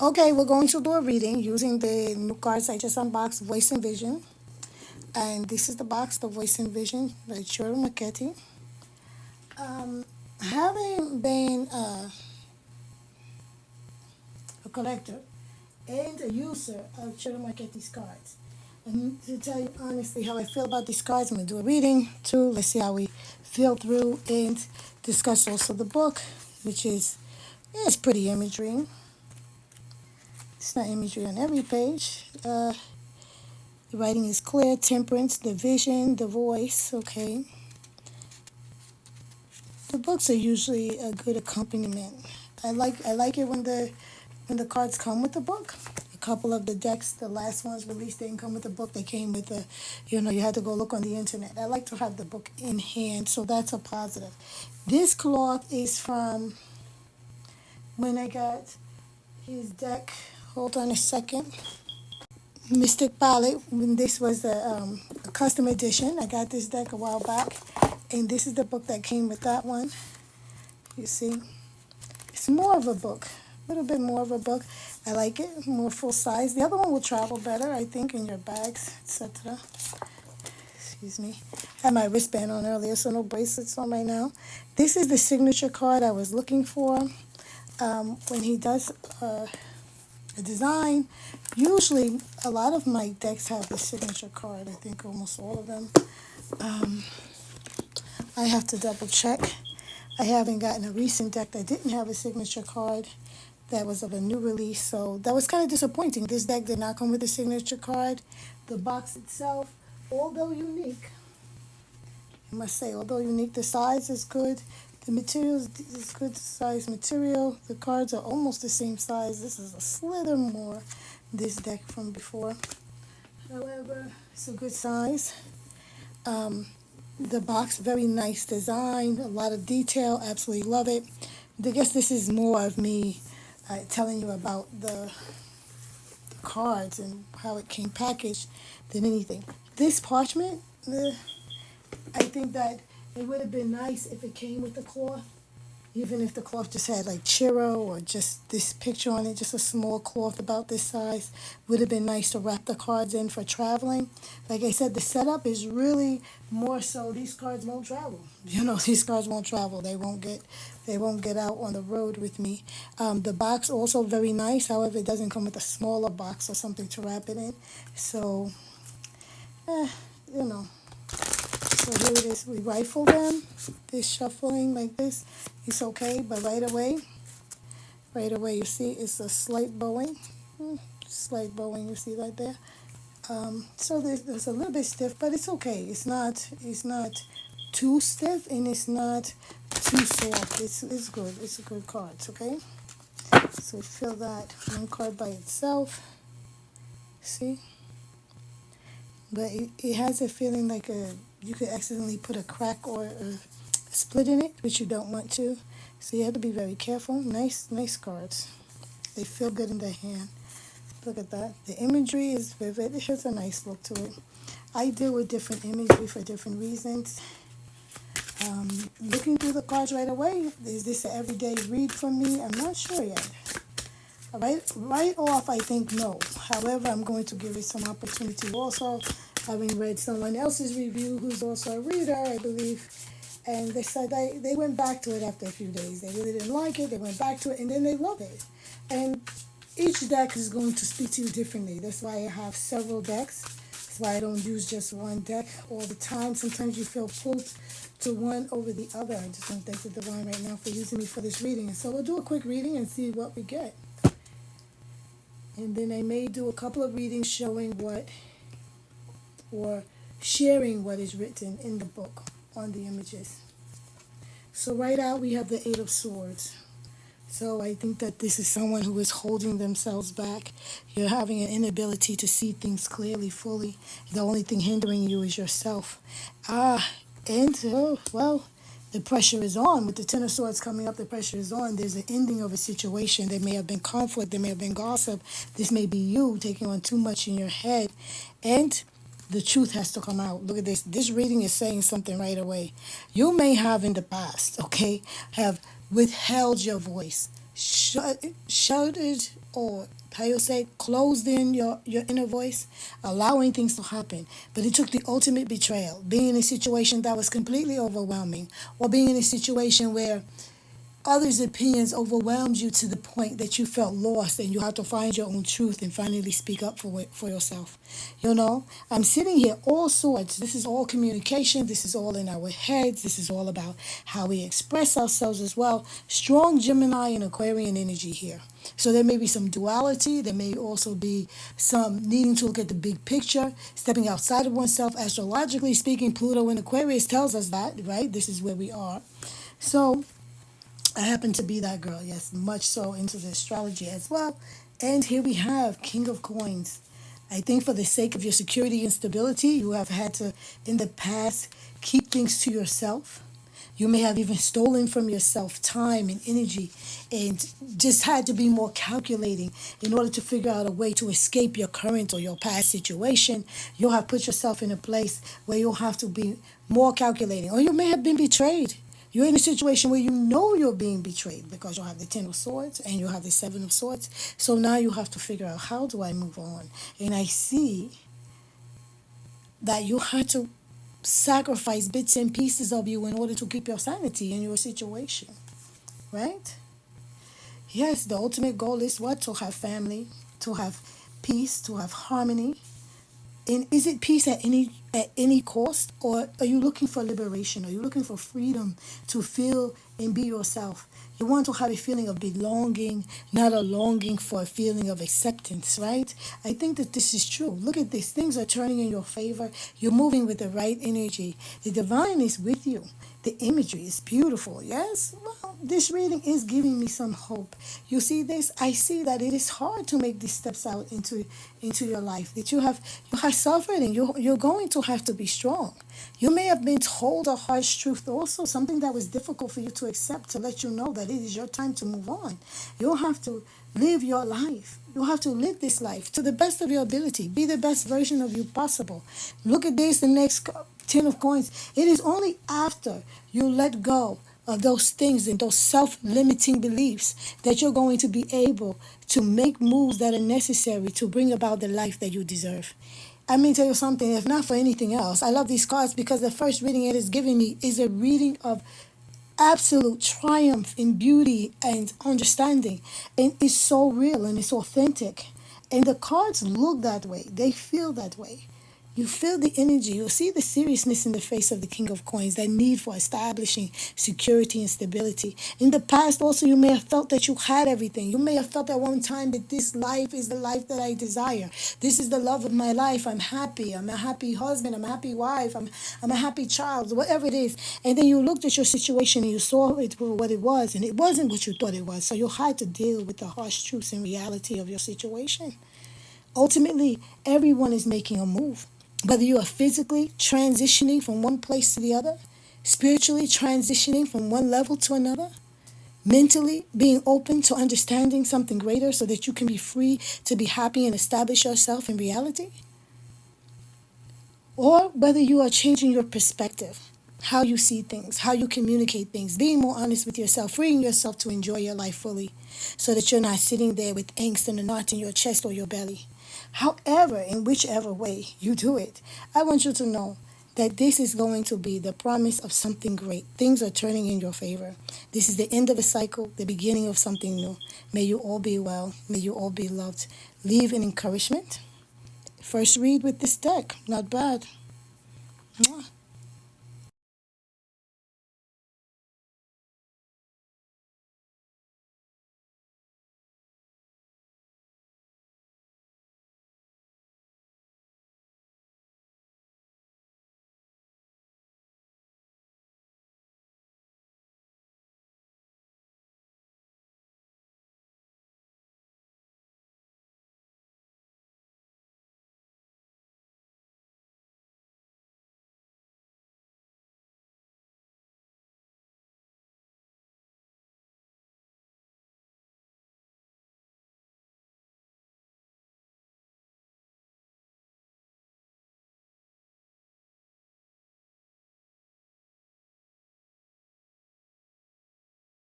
Okay, we're going to do a reading using the new cards I just unboxed, Voice and Vision. And this is the box, the Voice and Vision by Pt2. Having been a collector and a user of Pt2's cards, and to tell you honestly how I feel about these cards, I'm going to do a reading too. Let's see how we feel through and discuss also the book, which is, yeah, it's pretty imagery. It's not imagery on every page. The writing is clear, temperance, the vision, the voice, okay. The books are usually a good accompaniment. I like it when the cards come with the book. A couple of the decks, the last ones released, didn't come with the book. They came with you had to go look on the internet. I like to have the book in hand, so that's a positive. This cloth is from when I got his deck. Hold on a second. Mystic Palette, when this was a custom edition. I got this deck a while back, and this is the book that came with that one. You see, it's more of a book, a little bit more of a book. I like it, more full size. The other one will travel better, I think, in your bags, etc. Excuse me. I had my wristband on earlier, so no bracelets on right now. This is the signature card I was looking for. When he does a design, usually a lot of my decks have the signature card. I think almost all of them. I have to double check. I haven't gotten a recent deck that didn't have a signature card that was of a new release, so that was kind of disappointing. This deck did not come with a signature card. The box itself, although unique, I must say, although unique, the size is good. The material is good size material. The cards are almost the same size. This is a slither more, this deck from before. However, it's a good size. The box, very nice design, a lot of detail, absolutely love it. I guess this is more of me telling you about the cards and how it came packaged than anything. This parchment, I think that it would have been nice if it came with the cloth, even if the cloth just had like Chiro or just this picture on it, just a small cloth about this size. Would have been nice to wrap the cards in for traveling. Like I said, the setup is really more so these cards won't travel. These cards won't travel. They won't get out on the road with me. The box also very nice. However, it doesn't come with a smaller box or something to wrap it in. So, eh, you know. So here it is. We rifle them. This shuffling like this, it's okay. But right away, you see it's a slight bowing. Slight bowing, you see right there. So there's a little bit stiff, but it's okay. It's not too stiff and it's not too soft. It's good. It's a good card. Okay. So feel that one card by itself. See, but it has a feeling like you could accidentally put a crack or a split in it, which you don't want to. So you have to be very careful. Nice cards. They feel good in the hand. Look at that. The imagery is vivid. It has a nice look to it. I deal with different imagery for different reasons. Looking through the cards right away, is this an everyday read for me? I'm not sure yet. Right off, I think no. However, I'm going to give it some opportunity also, having read someone else's review who's also a reader, I believe, and they said they went back to it after a few days. They really didn't like it. They went back to it, and then they love it. And each deck is going to speak to you differently. That's why I have several decks. That's why I don't use just one deck all the time. Sometimes you feel pulled to one over the other. I just want to thank the divine right now for using me for this reading. And so we'll do a quick reading and see what we get. And then I may do a couple of readings showing what or sharing what is written in the book on the images. So right out we have the Eight of Swords. So I think that this is someone who is holding themselves back. You're having an inability to see things clearly, fully. The only thing hindering you is yourself. The pressure is on. With the Ten of Swords coming up, the pressure is on. There's an ending of a situation. There may have been conflict. There may have been gossip. This may be you taking on too much in your head. And the truth has to come out. Look at this. This reading is saying something right away. You may have in the past, okay, have withheld your voice, shouted or how you say, closed in your inner voice, allowing things to happen. But it took the ultimate betrayal, being in a situation that was completely overwhelming, or being in a situation where others' opinions overwhelmed you to the point that you felt lost and you had to find your own truth and finally speak up for it for yourself. I'm sitting here, all sorts. This is all communication. This is all in our heads. This is all about how we express ourselves as well. Strong Gemini and Aquarian energy here. So there may be some duality. There may also be some needing to look at the big picture, stepping outside of oneself. Astrologically speaking, Pluto in Aquarius tells us that, right? This is where we are. So I happen to be that girl, yes, much so into the astrology as well. And here we have King of Coins. I think for the sake of your security and stability, you have had to, in the past, keep things to yourself. You may have even stolen from yourself time and energy and just had to be more calculating in order to figure out a way to escape your current or your past situation. You'll have put yourself in a place where you'll have to be more calculating. Or you may have been betrayed. You're in a situation where you know you're being betrayed because you have the Ten of Swords and you have the Seven of Swords. So now you have to figure out, how do I move on? And I see that you had to sacrifice bits and pieces of you in order to keep your sanity in your situation, right? Yes, the ultimate goal is what? To have family, to have peace, to have harmony. And is it peace at any cost, or are you looking for liberation? Are you looking for freedom to feel and be yourself? You want to have a feeling of belonging, not a longing for a feeling of acceptance, right? I think that this is true. Look at this. Things are turning in your favor. You're moving with the right energy. The divine is with you. The imagery is beautiful, yes? Well, this reading is giving me some hope. You see this? I see that it is hard to make these steps out into your life. That you have suffered, and you're going to have to be strong. You may have been told a harsh truth also, something that was difficult for you to accept, to let you know that it is your time to move on. You'll have to live your life. You'll have to live this life to the best of your ability. Be the best version of you possible. Look at this, the next Ten of Coins. It is only after you let go of those things and those self-limiting beliefs that you're going to be able to make moves that are necessary to bring about the life that you deserve. I mean, tell you something, if not for anything else, I love these cards because the first reading it is giving me is a reading of absolute triumph in beauty and understanding. And it's so real and it's authentic. And the cards look that way. They feel that way. You feel the energy. You see the seriousness in the face of the King of Coins, that need for establishing security and stability. In the past, also, you may have felt that you had everything. You may have felt at one time that this life is the life that I desire. This is the love of my life. I'm happy. I'm a happy husband. I'm a happy wife. I'm a happy child, whatever it is. And then you looked at your situation and you saw it for what it was, and it wasn't what you thought it was. So you had to deal with the harsh truths and reality of your situation. Ultimately, everyone is making a move. Whether you are physically transitioning from one place to the other, spiritually transitioning from one level to another, mentally being open to understanding something greater so that you can be free to be happy and establish yourself in reality, or whether you are changing your perspective, how you see things, how you communicate things, being more honest with yourself, freeing yourself to enjoy your life fully so that you're not sitting there with angst and a knot in your chest or your belly. However, in whichever way you do it, I want you to know that this is going to be the promise of something great. Things are turning in your favor. This is the end of a cycle, the beginning of something new. May you all be well. May you all be loved. Leave an encouragement. First read with this deck. Not bad. Mwah.